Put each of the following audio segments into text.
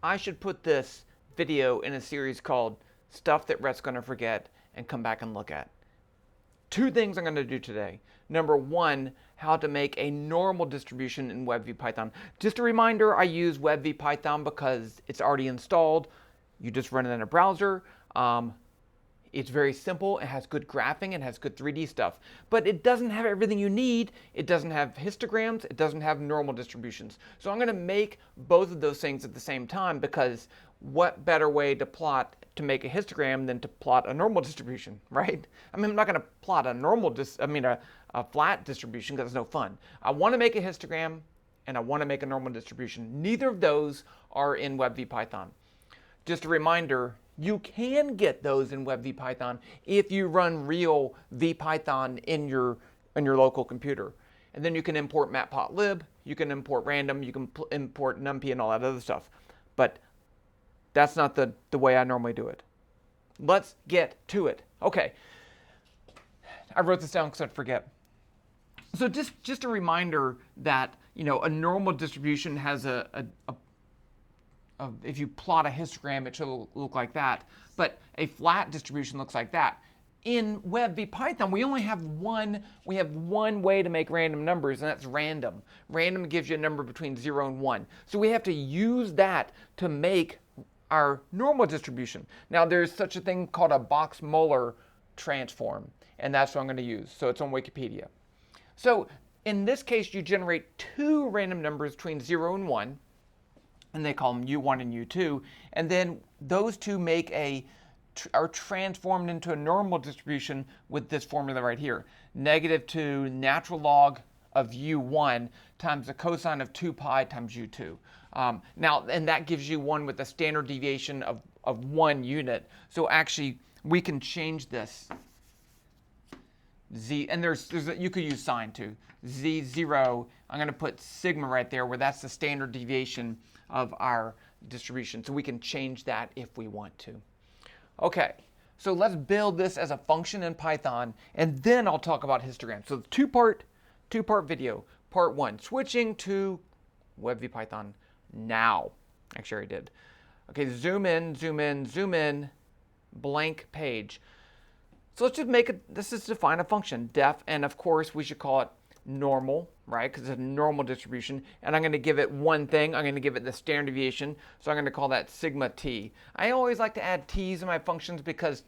I should put this video in a series called Stuff That Rhett's Gonna Forget and Come Back and Look At. Two things I'm going to do today. Number one, how to make a normal distribution in VPython. Just a reminder, I use VPython because it's already installed. You just run it in a browser. It's very simple. It has good graphing. It has good 3D stuff. But it doesn't have everything you need. It doesn't have histograms. It doesn't have normal distributions. So I'm going to make both of those things at the same time, because what better way to make a histogram than to plot a normal distribution, right? I mean, I'm not going to plot a flat distribution, because it's no fun. I want to make a histogram and I want to make a normal distribution. Neither of those are in VPython. Just a reminder, you can get those in VPython if you run real VPython in your local computer. And then you can import matplotlib, you can import random, you can import numpy and all that other stuff. But that's not the way I normally do it. Let's get to it. Okay. I wrote this down because I'd forget. So just a reminder that, a normal distribution has if you plot a histogram, it should look like that. But a flat distribution looks like that. In VPython, we only have one way to make random numbers, and that's random. Random gives you a number between 0 and 1. So we have to use that to make our normal distribution. Now, there's such a thing called a Box-Muller transform, and that's what I'm going to use. So it's on Wikipedia. So in this case, you generate two random numbers between 0 and 1, and they call them U1 and U2, and then those two are transformed into a normal distribution with this formula right here. -2 natural log of U1 times the cosine of 2 pi times U2. Now, and that gives you one with a standard deviation of 1 unit. So actually, we can change this. Z, and you could use sine too. Z0, I'm going to put sigma right there, where that's the standard deviation of our distribution. So we can change that if we want to. Okay, so let's build this as a function in Python, and then I'll talk about histograms. So the two-part video. Part one, switching to VPython now. Actually, I already did. Okay, zoom in, zoom in, zoom in, blank page. So let's just define a function, def, and of course we should call it normal, right? Because it's a normal distribution. And I'm going to give it one thing. I'm going to give it the standard deviation. So I'm going to call that sigma t. I always like to add t's in my functions because,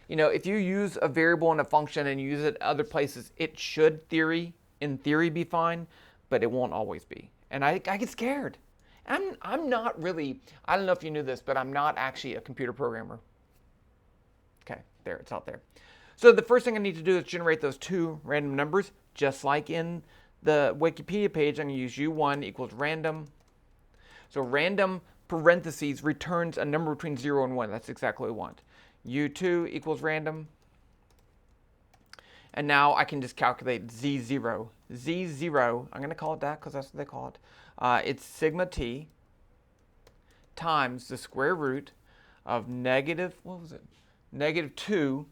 if you use a variable in a function and use it other places, it should, in theory, be fine, but it won't always be. And I get scared. I'm not really, I don't know if you knew this, but I'm not actually a computer programmer. Okay, there, it's out there. So the first thing I need to do is generate those two random numbers, just like in the Wikipedia page. I'm going to use U1 equals random. So random parentheses returns a number between 0 and 1. That's exactly what we want. U2 equals random. And now I can just calculate Z0. Z0, I'm going to call it that because that's what they call it. It's sigma t times the square root of -2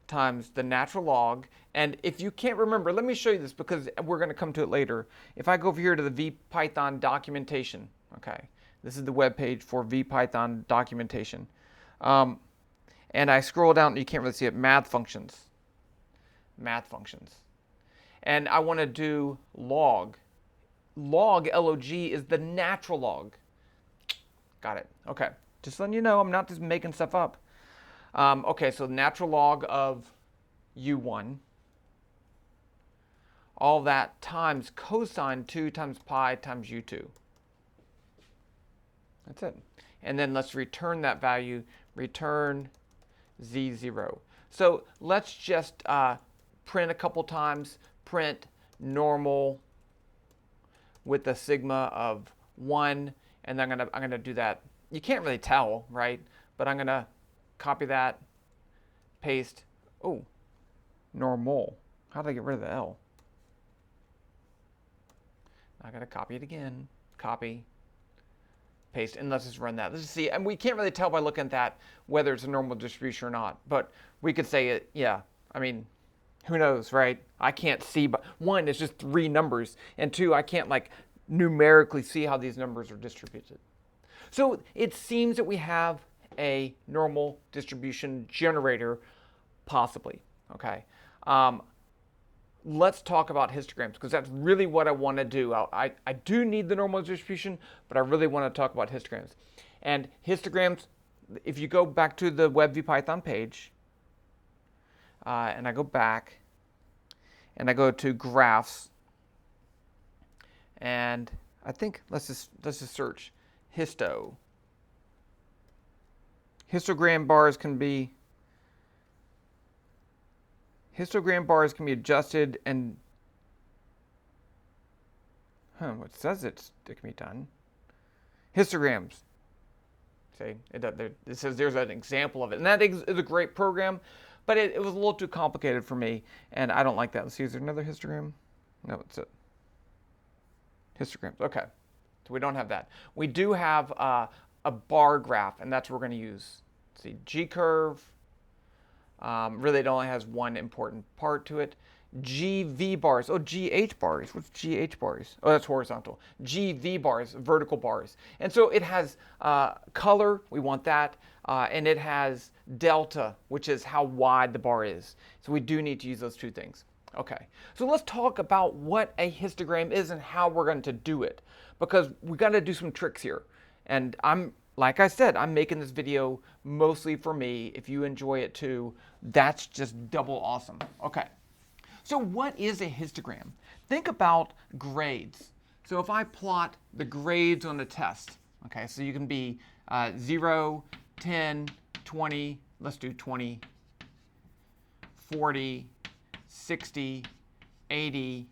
times the natural log. And if you can't remember, let me show you this because we're going to come to it later. If I go over here to the VPython documentation, okay, this is the web page for VPython documentation. And I scroll down, you can't really see it, math functions. And I want to do log. Log, L-O-G, is the natural log. Got it. Okay. Just letting you know, I'm not just making stuff up. Okay, so natural log of U1. All that times cosine 2 times pi times U2. That's it. And then let's return that value. Return Z0. So let's just print a couple times. Print normal with a sigma of 1. And then I'm gonna do that. You can't really tell, right? But I'm gonna copy that, paste. Oh, normal. How did I get rid of the L? I gotta copy it again. Copy, paste, and let's just run that. Let's just see. And we can't really tell by looking at that whether it's a normal distribution or not. But we could say it. Yeah. I mean, who knows, right? I can't see. But one, it's just 3 numbers, and 2, I can't like numerically see how these numbers are distributed. So it seems that we have a normal distribution generator, possibly. Okay. Let's talk about histograms, because that's really what I want to do. I do need the normal distribution, but I really want to talk about histograms. And histograms, if you go back to the web VPython page, and I go back, and I go to graphs, and I think let's just search histogram bars can be adjusted and it says it can be done. Histograms. See, it says there's an example of it, and that is a great program, but it was a little too complicated for me, and I don't like that. Let's see, is there another histogram? No, it's it. Histograms. Okay, so we don't have that. We do have a bar graph, and that's what we're going to use. Let's see, G-curve. Really, it only has one important part to it. GV bars. Oh, GH bars. What's GH bars? Oh, that's horizontal. GV bars, vertical bars. And so it has color. We want that. And it has delta, which is how wide the bar is. So we do need to use those two things. Okay. So let's talk about what a histogram is and how we're going to do it, because we got to do some tricks here. And like I said, I'm making this video mostly for me. If you enjoy it too, that's just double awesome. Okay. So what is a histogram? Think about grades. So if I plot the grades on a test, okay, so you can be 0, 10, 20, let's do 20, 40, 60, 80,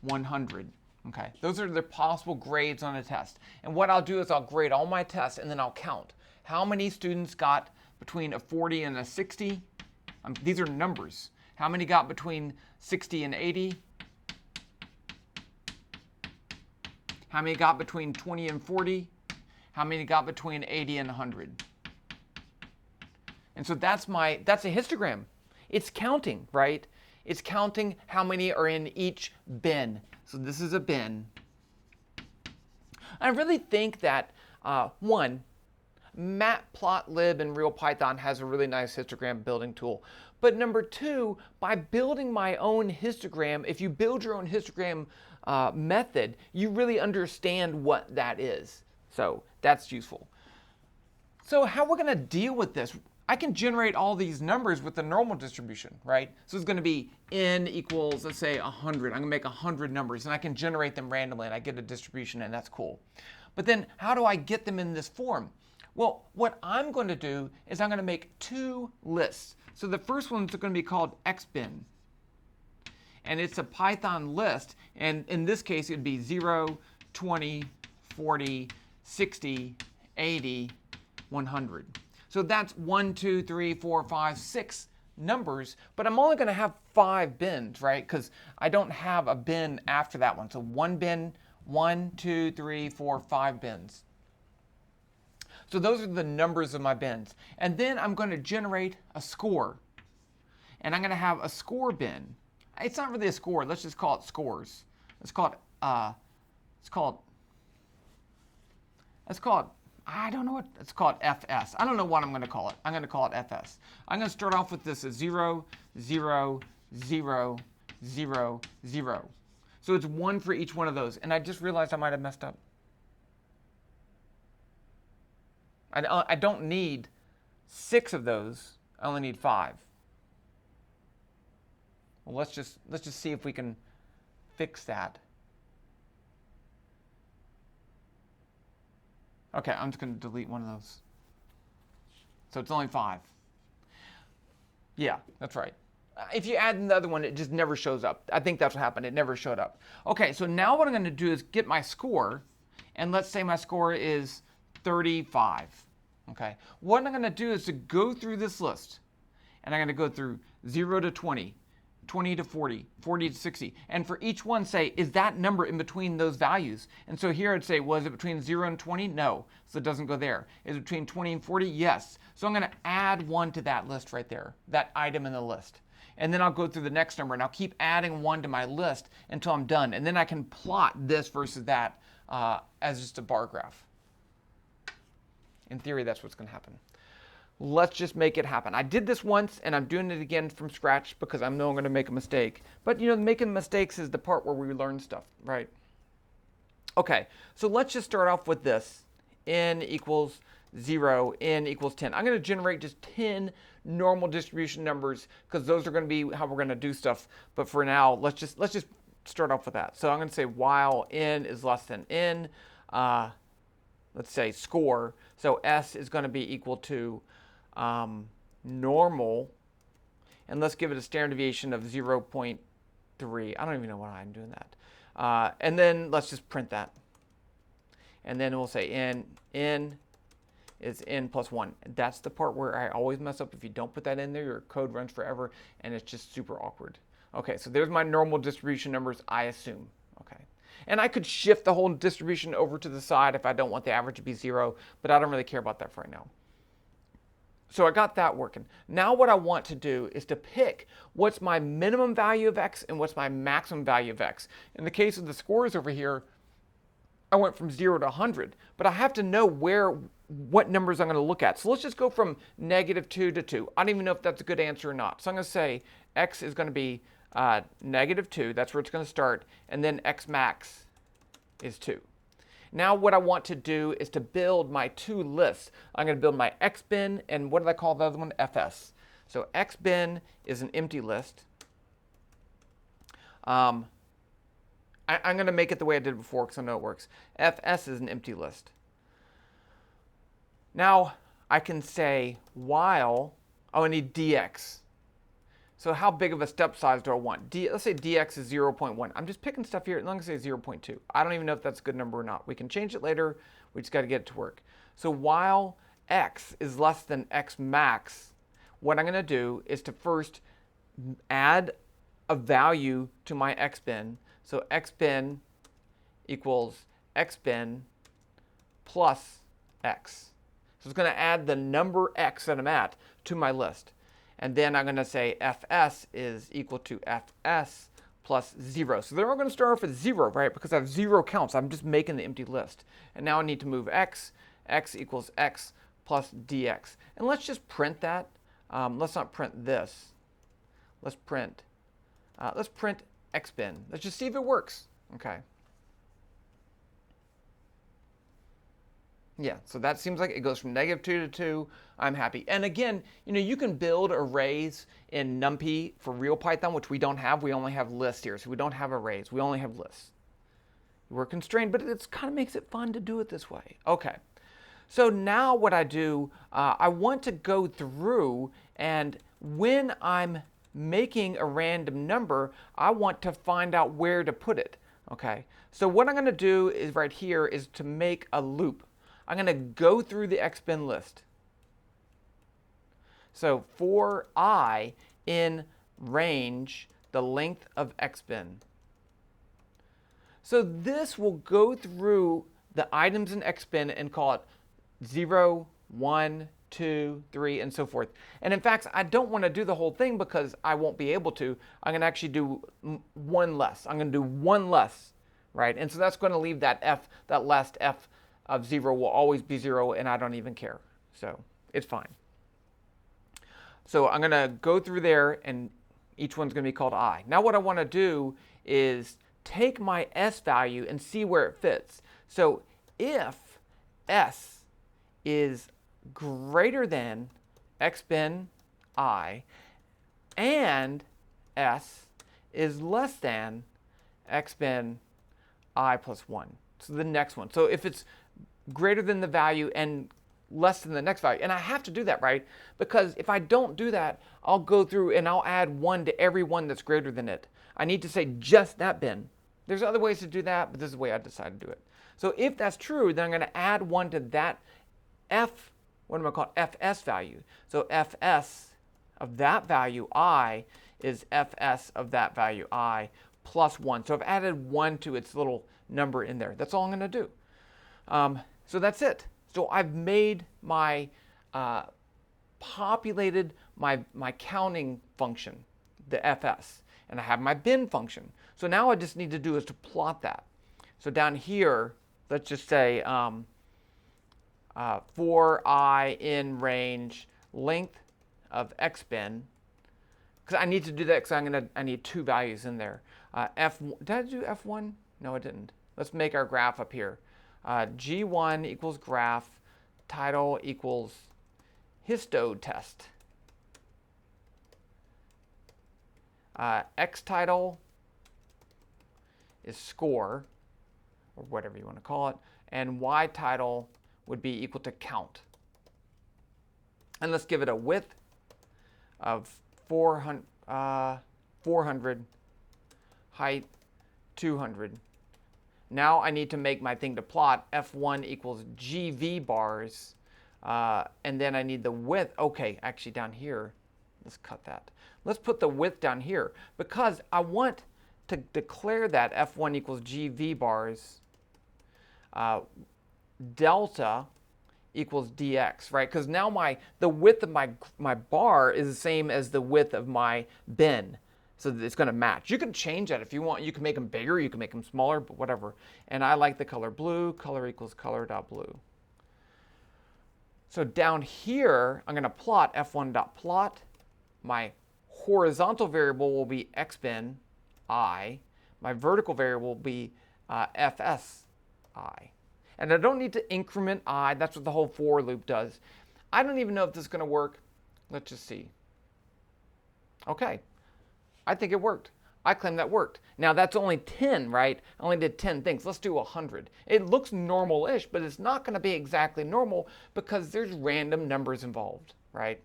100. Okay, those are the possible grades on a test. And what I'll do is I'll grade all my tests, and then I'll count how many students got between a 40 and a 60. These are numbers. How many got between 60 and 80? How many got between 20 and 40? How many got between 80 and 100? And so that's a histogram. It's counting, right? It's counting how many are in each bin. So this is a bin. I really think that, one, Matplotlib in RealPython has a really nice histogram building tool. But number two, by building my own histogram, if you build your own histogram method, you really understand what that is. So that's useful. So how we're going to deal with this? I can generate all these numbers with the normal distribution, right? So it's going to be n equals, let's say, 100. I'm going to make 100 numbers, and I can generate them randomly, and I get a distribution, and that's cool. But then how do I get them in this form? Well, what I'm going to do is I'm going to make two lists. So the first one's going to be called xbin. And it's a Python list. And in this case, it would be 0, 20, 40, 60, 80, 100. So that's 1, 2, 3, 4, 5, 6 numbers. But I'm only going to have 5 bins, right? Because I don't have a bin after that one. So one bin, 1, 2, 3, 4, 5 bins. So those are the numbers of my bins. And then I'm going to generate a score. And I'm going to have a score bin. It's not really a score. Let's just call it scores. Let's call it, I don't know what, it's called FS. I don't know what I'm going to call it. I'm going to call it FS. I'm going to start off with this as 0, 0, 0, 0, 0. So it's 1 for each one of those. And I just realized I might have messed up. I don't need 6 of those. I only need 5. Well, let's just see if we can fix that. Okay, I'm just going to delete one of those. So it's only 5. Yeah, that's right. If you add the other one, it just never shows up. I think that's what happened. It never showed up. Okay, so now what I'm going to do is get my score. And let's say my score is 35. Okay, what I'm going to do is to go through this list. And I'm going to go through 0 to 20. 20 to 40, 40 to 60. And for each one, say, is that number in between those values? And so here I'd say, was it between 0 and 20? No. So it doesn't go there. Is it between 20 and 40? Yes. So I'm going to add 1 to that list right there, that item in the list. And then I'll go through the next number, and I'll keep adding 1 to my list until I'm done. And then I can plot this versus that as just a bar graph. In theory, that's what's going to happen. Let's just make it happen. I did this once, and I'm doing it again from scratch because I know I'm going to make a mistake. But, making mistakes is the part where we learn stuff, right? Okay, so let's just start off with this. N equals 0, n equals 10. I'm going to generate just 10 normal distribution numbers because those are going to be how we're going to do stuff. But for now, let's just start off with that. So I'm going to say while n is less than n, let's say score. So s is going to be equal to normal, and let's give it a standard deviation of 0.3. I don't even know why I'm doing that. And then let's just print that. And then we'll say n is n plus 1. That's the part where I always mess up. If you don't put that in there, your code runs forever, and it's just super awkward. Okay, so there's my normal distribution numbers, I assume. Okay. And I could shift the whole distribution over to the side if I don't want the average to be 0, but I don't really care about that for right now. So I got that working. Now what I want to do is to pick what's my minimum value of x and what's my maximum value of x. In the case of the scores over here, I went from 0 to 100, but I have to know what numbers I'm going to look at. So let's just go from -2 to 2. I don't even know if that's a good answer or not. So I'm going to say x is going to be -2. That's where it's going to start. And then x max is 2. Now what I want to do is to build my 2 lists. I'm going to build my x bin, and what did I call the other one? fs. So x bin is an empty list. I'm going to make it the way I did before because I know it works. fs is an empty list. Now I can say while, I need dx. So how big of a step size do I want? Let's say dx is 0.1. I'm just picking stuff here. I'm going to say 0.2. I don't even know if that's a good number or not. We can change it later. We just got to get it to work. So while x is less than x max, what I'm going to do is to first add a value to my x bin. So x bin equals x bin plus x. So it's going to add the number x that I'm at to my list. And then I'm going to say fs is equal to fs plus 0. So they're all going to start off at 0, right? Because I have 0 counts. I'm just making the empty list. And now I need to move x. X equals x plus dx. And let's just print that. Let's not print this. Let's print x bin. Let's just see if it works. Okay. Yeah, so that seems like it goes from -2 to 2. I'm happy. And again, you can build arrays in NumPy for real Python, which we don't have. We only have lists here, so we don't have arrays. We only have lists. We're constrained, but it kind of makes it fun to do it this way. Okay, so now what I do, I want to go through, and when I'm making a random number, I want to find out where to put it. Okay, so what I'm going to do is right here is to make a loop. I'm going to go through the x bin list. So for I in range, the length of x bin. So this will go through the items in x bin and call it 0, 1, 2, 3, and so forth. And in fact, I don't want to do the whole thing because I won't be able to. I'm going to actually do one less. I'm going to do one less, right? And so that's going to leave that f, that last f of 0 will always be 0, and I don't even care. So it's fine. So I'm going to go through there, and each one's going to be called I. Now what I want to do is take my s value and see where it fits. So if s is greater than x bin I and s is less than x bin I plus 1. So the next one. So if it's greater than the value and less than the next value. And I have to do that, right? Because if I don't do that, I'll go through and I'll add 1 to every one that's greater than it. I need to say just that bin. There's other ways to do that, but this is the way I decided to do it. So if that's true, then I'm going to add 1 to that f, what am I calling, fs value. So fs of that value I is fs of that value I plus 1. So I've added 1 to its little number in there. That's all I'm going to do. So that's it. So I've made my populated my counting function the FS. And I have my bin function. So now I just need to do is to plot that. So down here, let's just say for I in range length of x bin, because I need to do that because I need 2 values in there. Did I do F1? No, I didn't. Let's make our graph up here. G1 equals graph, title equals histo test. X title is score, or whatever you want to call it, and Y title would be equal to count. And let's give it a width of 400, 400, height 200. Now I need to make my thing to plot. F1 equals GV bars, and then I need the width. Okay, actually down here, let's cut that. Let's put the width down here because I want to declare that F1 equals GV bars, delta equals dx, right? Because now the width of my bar is the same as the width of my bin. So that it's going to match. You can change that if you want. You can make them bigger, you can make them smaller, but whatever. And I like the color blue. Color equals color.blue. So down here, I'm going to plot f1.plot. My horizontal variable will be xbin I. My vertical variable will be fs I. And I don't need to increment I. That's what the whole for loop does. I don't even know if this is going to work. Let's just see. Okay. I think it worked. I claim that worked. Now that's only 10, right? I only did 10 things. Let's do 100. It looks normal-ish, but it's not going to be exactly normal because there's random numbers involved, right?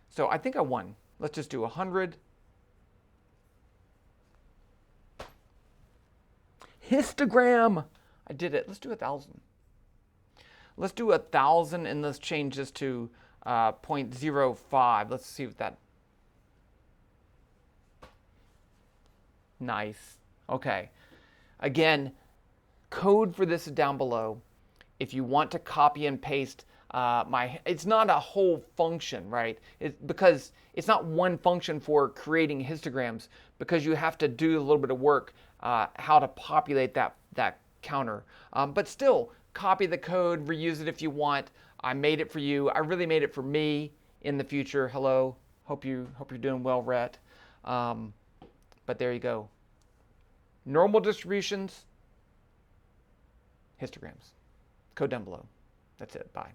So I think I won. Let's just do 100. Histogram. I did it. Let's do 1,000. Let's do 1,000 and let's change this to 0.05. Let's see what that. Nice. Okay. Again, code for this is down below. If you want to copy and paste it's not a whole function, right? Because it's not one function for creating histograms, because you have to do a little bit of work how to populate that counter. But still, copy the code, reuse it if you want. I made it for you. I really made it for me in the future. Hello. Hope you're doing well, Rhett. But there you go. Normal distributions, histograms. Code down below. That's it. Bye.